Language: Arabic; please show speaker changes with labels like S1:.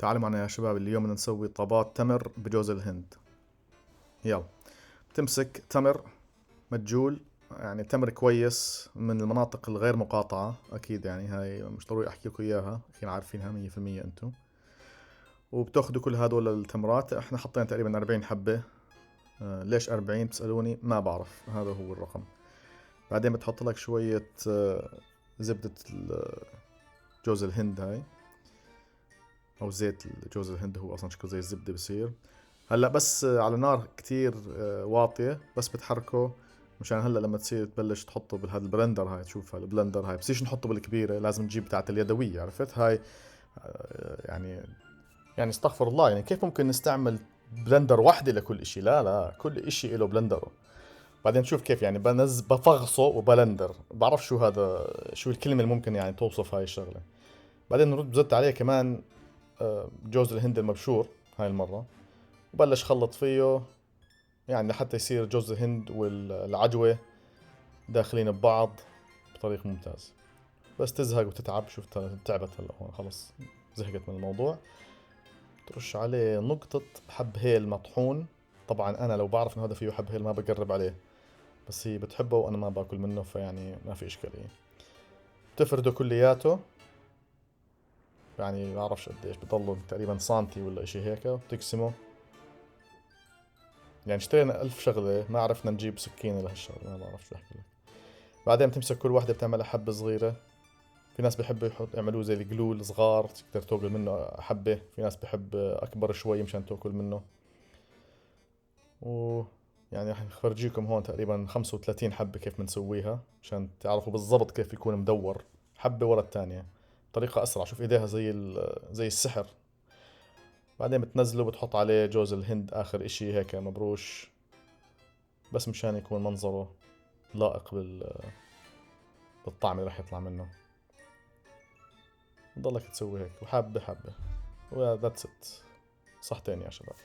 S1: تعالوا معنا يا شباب، اليوم بدنا نسوي طابات تمر بجوز الهند. يلا، تمسك تمر متجول، يعني تمر كويس من المناطق الغير مقاطعة. أكيد يعني هاي مش ضروري أحكي لكم إياها، أكيد عارفينها 100% أنتم. وبتاخذوا كل هذول التمرات، إحنا حطينا تقريبا 40 حبة. ليش 40 بتسألوني؟ ما بعرف، هذا هو الرقم. بعدين بتحط لك شوية زبدة جوز الهند هاي، او زيت جوز الهند، هو اصلا شكله زي الزبده بصير. هلا بس على نار كتير واطيه، بس بتحركه مشان هلا لما تصير تبلش تحطه بهذا البلندر. هاي تشوف البلندر هاي بصيرش نحطه بالكبيره، لازم تجيب بتاعت اليدويه، عرفت هاي؟ يعني استغفر الله، يعني كيف ممكن نستعمل بلندر واحدة لكل اشي؟ لا لا، كل اشي له بلندره. بعدين شوف كيف يعني بفغصه وبلندر، بعرف شو هذا، شو الكلمة اللي ممكن يعني توصف هاي الشغلة. بعدين نرد بزت عليه كمان جوز الهند المبشور هاي المرة، وبلش خلط فيه يعني لحتى يصير جوز الهند والعجوة داخلين ببعض بطريقة ممتاز. بس تزهق وتتعب، شوف تعبت هلا هون خلص، زهقت من الموضوع. ترش عليه نقطة حب هيل مطحون. طبعا انا لو بعرف انه هذا فيه حب هيل ما بقرب عليه، بس هي بتحبه وانا ما باكل منه، فيعني ما في اشكالية. بتفرده كلياته، يعني ما بعرفش قديش بضله، تقريبا سنتي ولا اشي هيك، بتقسمه. يعني اشترينا ألف شغلة، ما عرفنا نجيب سكينة لهالشغلة، ما بعرف شو أحكي لك. بعدين بتمسك كل واحدة بتعملها حبة صغيرة. في ناس بيحبوا يعملوا زي القلول صغار تقدر تاكل منه حبة، في ناس بيحب أكبر شوي مشان تاكل منه. و يعني راح نفرجيكم هون تقريبا 35 حبة كيف بنسويها مشان تعرفوا بالضبط كيف يكون مدور حبة ورا الثانية. طريقة أسرع، شوف إيديها زي السحر. بعدين بتنزله، بتحط عليه جوز الهند آخر إشي هيك مبروش، بس مشان يكون منظره لائق بالطعم اللي راح يطلع منه. ضلك تسوي هيك وحبة حبة، وذاتس ات. صحتين يا شباب.